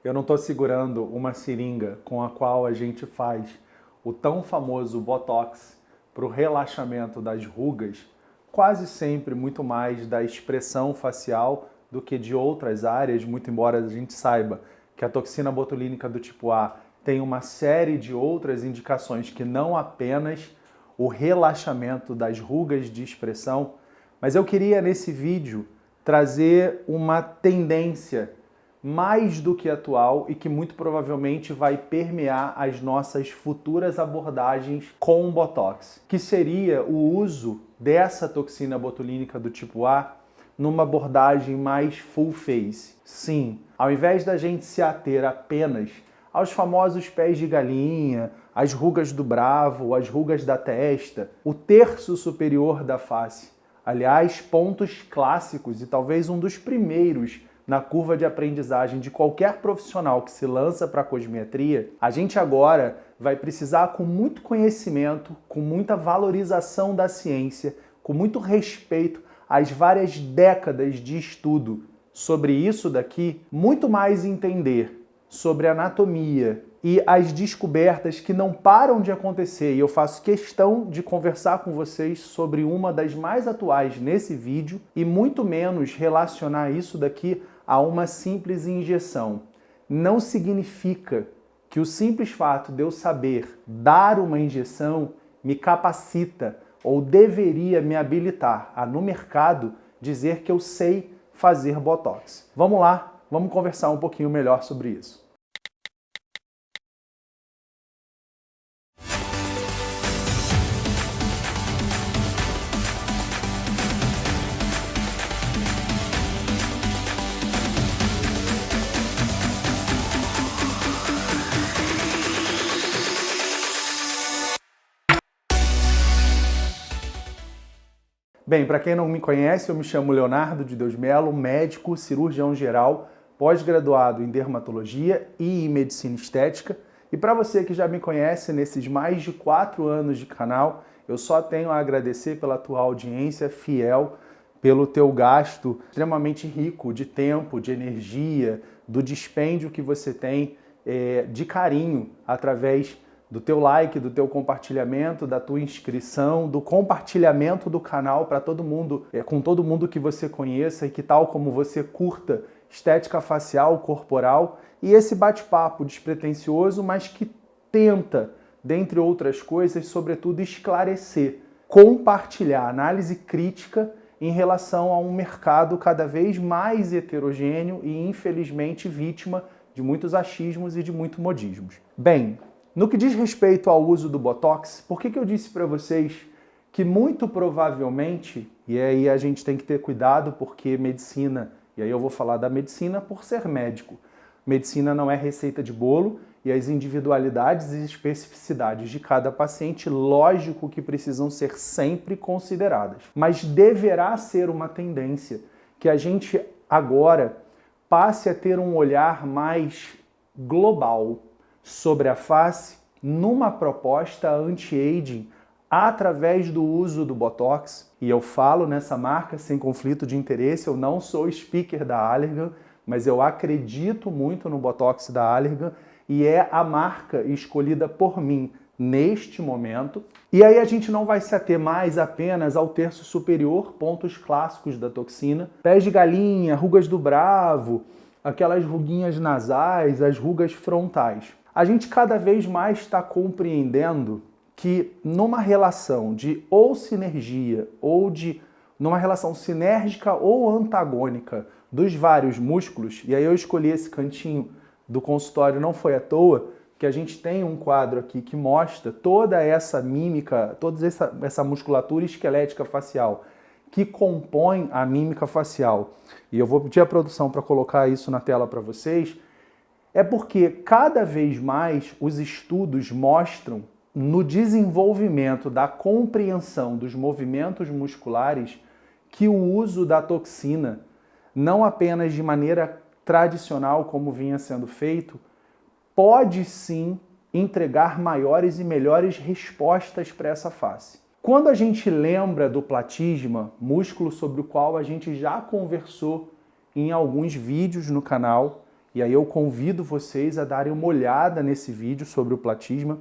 Eu não estou segurando uma seringa com a qual a gente faz o tão famoso Botox para o relaxamento das rugas, quase sempre muito mais da expressão facial do que de outras áreas, muito embora a gente saiba que a toxina botulínica do tipo A tem uma série de outras indicações que não apenas o relaxamento das rugas de expressão, mas eu queria nesse vídeo trazer uma tendência mais do que atual e que muito provavelmente vai permear as nossas futuras abordagens com o Botox, que seria o uso dessa toxina botulínica do tipo A numa abordagem mais full face. Sim, ao invés da gente se ater apenas aos famosos pés de galinha, as rugas do bravo, as rugas da testa, o terço superior da face. Aliás, pontos clássicos e talvez um dos primeiros na curva de aprendizagem de qualquer profissional que se lança para a cosmetria, a gente agora vai precisar, com muito conhecimento, com muita valorização da ciência, com muito respeito às várias décadas de estudo sobre isso daqui, muito mais entender sobre anatomia e as descobertas que não param de acontecer, e eu faço questão de conversar com vocês sobre uma das mais atuais nesse vídeo e muito menos relacionar isso daqui a uma simples injeção. Não significa que o simples fato de eu saber dar uma injeção me capacita ou deveria me habilitar a, no mercado, dizer que eu sei fazer Botox. Vamos lá, vamos conversar um pouquinho melhor sobre isso. Bem, para quem não me conhece, eu me chamo Leonardo de Deus Melo, médico, cirurgião geral, pós-graduado em dermatologia e em medicina estética. E para você que já me conhece nesses mais de 4 anos de canal, eu só tenho a agradecer pela tua audiência fiel, pelo teu gasto extremamente rico de tempo, de energia, do dispêndio que você tem de carinho através do teu like, do teu compartilhamento, da tua inscrição, do compartilhamento do canal para todo mundo, com todo mundo que você conheça e que tal como você curta estética facial, corporal e esse bate-papo despretensioso, mas que tenta, dentre outras coisas, sobretudo esclarecer, compartilhar análise crítica em relação a um mercado cada vez mais heterogêneo e infelizmente vítima de muitos achismos e de muitos modismos. Bem, no que diz respeito ao uso do Botox, por que eu disse para vocês que muito provavelmente, e aí a gente tem que ter cuidado porque medicina, e aí eu vou falar da medicina por ser médico, medicina não é receita de bolo e as individualidades e especificidades de cada paciente, lógico que precisam ser sempre consideradas. Mas deverá ser uma tendência que a gente agora passe a ter um olhar mais global sobre a face numa proposta anti-aging através do uso do Botox. E eu falo nessa marca sem conflito de interesse, eu não sou speaker da Allergan, mas eu acredito muito no Botox da Allergan e é a marca escolhida por mim neste momento. E aí a gente não vai se ater mais apenas ao terço superior, pontos clássicos da toxina, pés de galinha, rugas do bravo, aquelas ruguinhas nasais, as rugas frontais. A gente cada vez mais está compreendendo que numa relação de ou sinergia ou numa relação sinérgica ou antagônica dos vários músculos, e aí eu escolhi esse cantinho do consultório, não foi à toa, que a gente tem um quadro aqui que mostra toda essa mímica, toda essa musculatura esquelética facial que compõe a mímica facial. E eu vou pedir a produção para colocar isso na tela para vocês. É porque cada vez mais os estudos mostram no desenvolvimento da compreensão dos movimentos musculares que o uso da toxina, não apenas de maneira tradicional como vinha sendo feito, pode sim entregar maiores e melhores respostas para essa face. Quando a gente lembra do platisma, músculo sobre o qual a gente já conversou em alguns vídeos no canal, e aí eu convido vocês a darem uma olhada nesse vídeo sobre o platisma.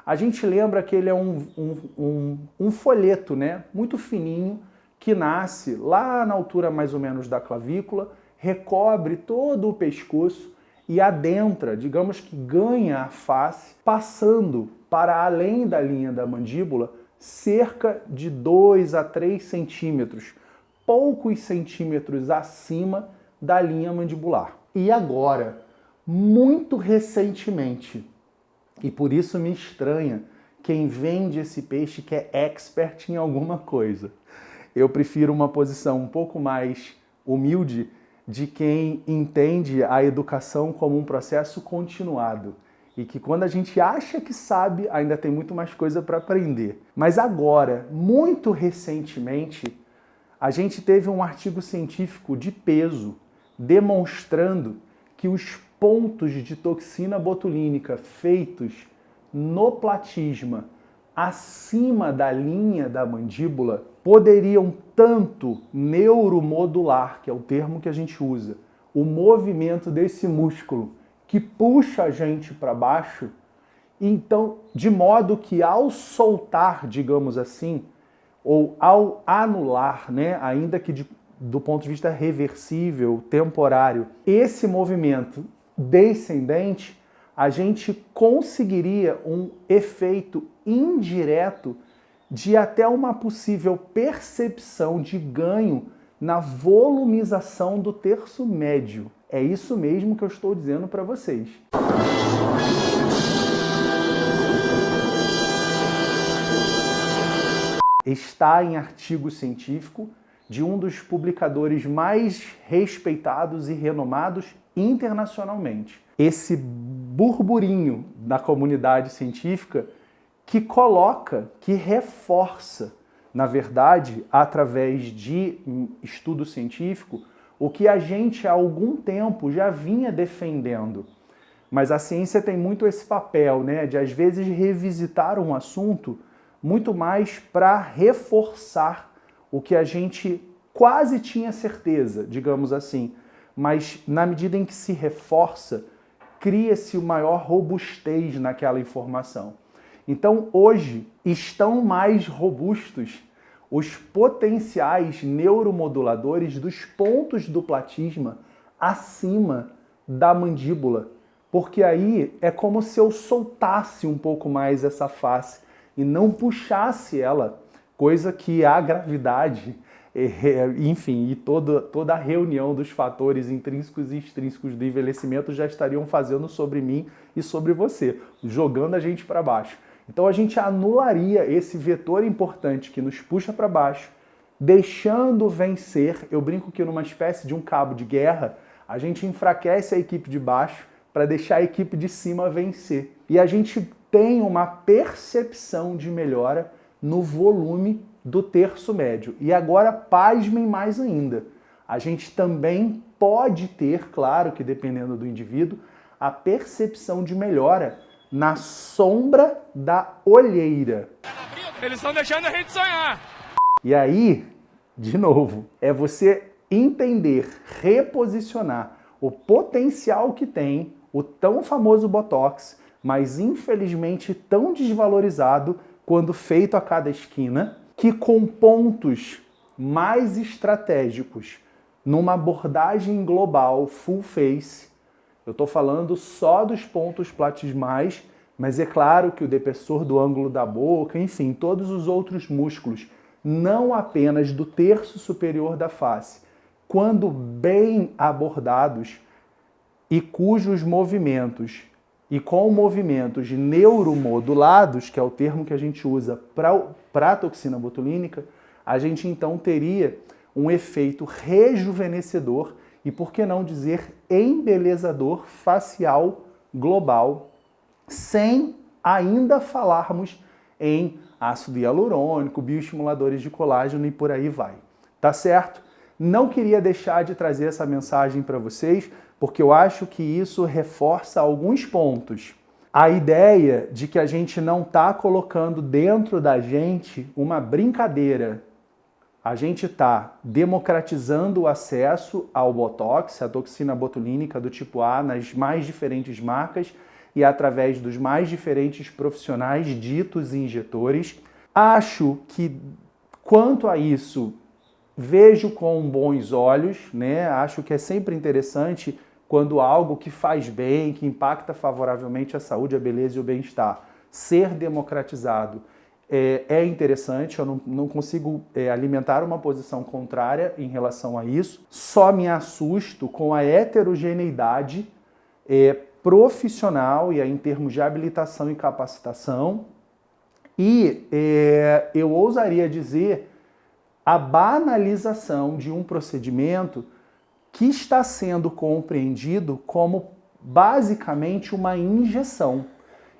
A gente lembra que ele é um folheto, né, muito fininho, que nasce lá na altura mais ou menos da clavícula, recobre todo o pescoço e adentra, digamos que ganha a face, passando para além da linha da mandíbula, cerca de 2 a 3 centímetros, poucos centímetros acima da linha mandibular. E agora, muito recentemente, e por isso me estranha quem vende esse peixe que é expert em alguma coisa. Eu prefiro uma posição um pouco mais humilde de quem entende a educação como um processo continuado. E que quando a gente acha que sabe, ainda tem muito mais coisa para aprender. Mas agora, muito recentemente, a gente teve um artigo científico de peso demonstrando que os pontos de toxina botulínica feitos no platisma acima da linha da mandíbula poderiam tanto neuromodular, que é o termo que a gente usa, o movimento desse músculo que puxa a gente para baixo, então, de modo que ao soltar, digamos assim, ou ao anular, né, ainda que do ponto de vista reversível, temporário, esse movimento descendente, a gente conseguiria um efeito indireto de até uma possível percepção de ganho na volumização do terço médio. É isso mesmo que eu estou dizendo para vocês. Está em artigo científico de um dos publicadores mais respeitados e renomados internacionalmente. Esse burburinho da comunidade científica que coloca, que reforça, na verdade, através de estudo científico, o que a gente há algum tempo já vinha defendendo. Mas a ciência tem muito esse papel, né, de às vezes revisitar um assunto muito mais para reforçar o que a gente quase tinha certeza, digamos assim. Mas na medida em que se reforça, cria-se uma maior robustez naquela informação. Então, hoje, estão mais robustos os potenciais neuromoduladores dos pontos do platisma acima da mandíbula, porque aí é como se eu soltasse um pouco mais essa face e não puxasse ela, coisa que a gravidade, enfim, e toda a reunião dos fatores intrínsecos e extrínsecos do envelhecimento já estariam fazendo sobre mim e sobre você, jogando a gente para baixo. Então a gente anularia esse vetor importante que nos puxa para baixo, deixando vencer, eu brinco que numa espécie de um cabo de guerra, a gente enfraquece a equipe de baixo para deixar a equipe de cima vencer. E a gente tem uma percepção de melhora no volume do terço médio. E agora, pasmem mais ainda, a gente também pode ter, claro que dependendo do indivíduo, a percepção de melhora na sombra da olheira. Eles estão deixando a gente sonhar. E aí, de novo, é você entender, reposicionar o potencial que tem o tão famoso Botox, mas infelizmente tão desvalorizado quando feito a cada esquina, que com pontos mais estratégicos, numa abordagem global, full face, eu estou falando só dos pontos platismais, mas é claro que o depressor do ângulo da boca, enfim, todos os outros músculos, não apenas do terço superior da face, quando bem abordados e cujos movimentos, e com movimentos neuromodulados, que é o termo que a gente usa para a toxina botulínica, a gente então teria um efeito rejuvenescedor e, por que não dizer, embelezador facial global, sem ainda falarmos em ácido hialurônico, bioestimuladores de colágeno e por aí vai. Tá certo? Não queria deixar de trazer essa mensagem para vocês, porque eu acho que isso reforça alguns pontos. A ideia de que a gente não está colocando dentro da gente uma brincadeira. a gente está democratizando o acesso ao Botox, a toxina botulínica do tipo A, nas mais diferentes marcas e através dos mais diferentes profissionais ditos injetores. Acho que, quanto a isso, vejo com bons olhos, né? Acho que é sempre interessante quando algo que faz bem, que impacta favoravelmente a saúde, a beleza e o bem-estar, ser democratizado. É interessante, eu não consigo alimentar uma posição contrária em relação a isso. Só me assusto com a heterogeneidade profissional e aí, em termos de habilitação e capacitação. E eu ousaria dizer a banalização de um procedimento que está sendo compreendido como basicamente uma injeção.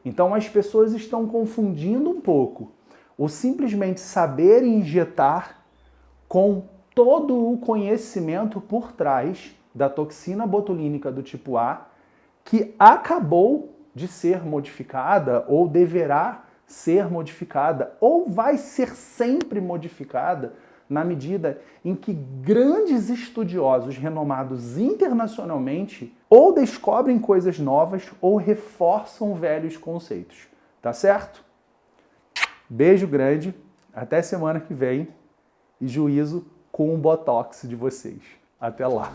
Então as pessoas estão confundindo um pouco o simplesmente saber injetar com todo o conhecimento por trás da toxina botulínica do tipo A, que acabou de ser modificada ou deverá ser modificada ou vai ser sempre modificada na medida em que grandes estudiosos renomados internacionalmente ou descobrem coisas novas ou reforçam velhos conceitos. Tá certo? Beijo grande, até semana que vem e juízo com o Botox de vocês. Até lá!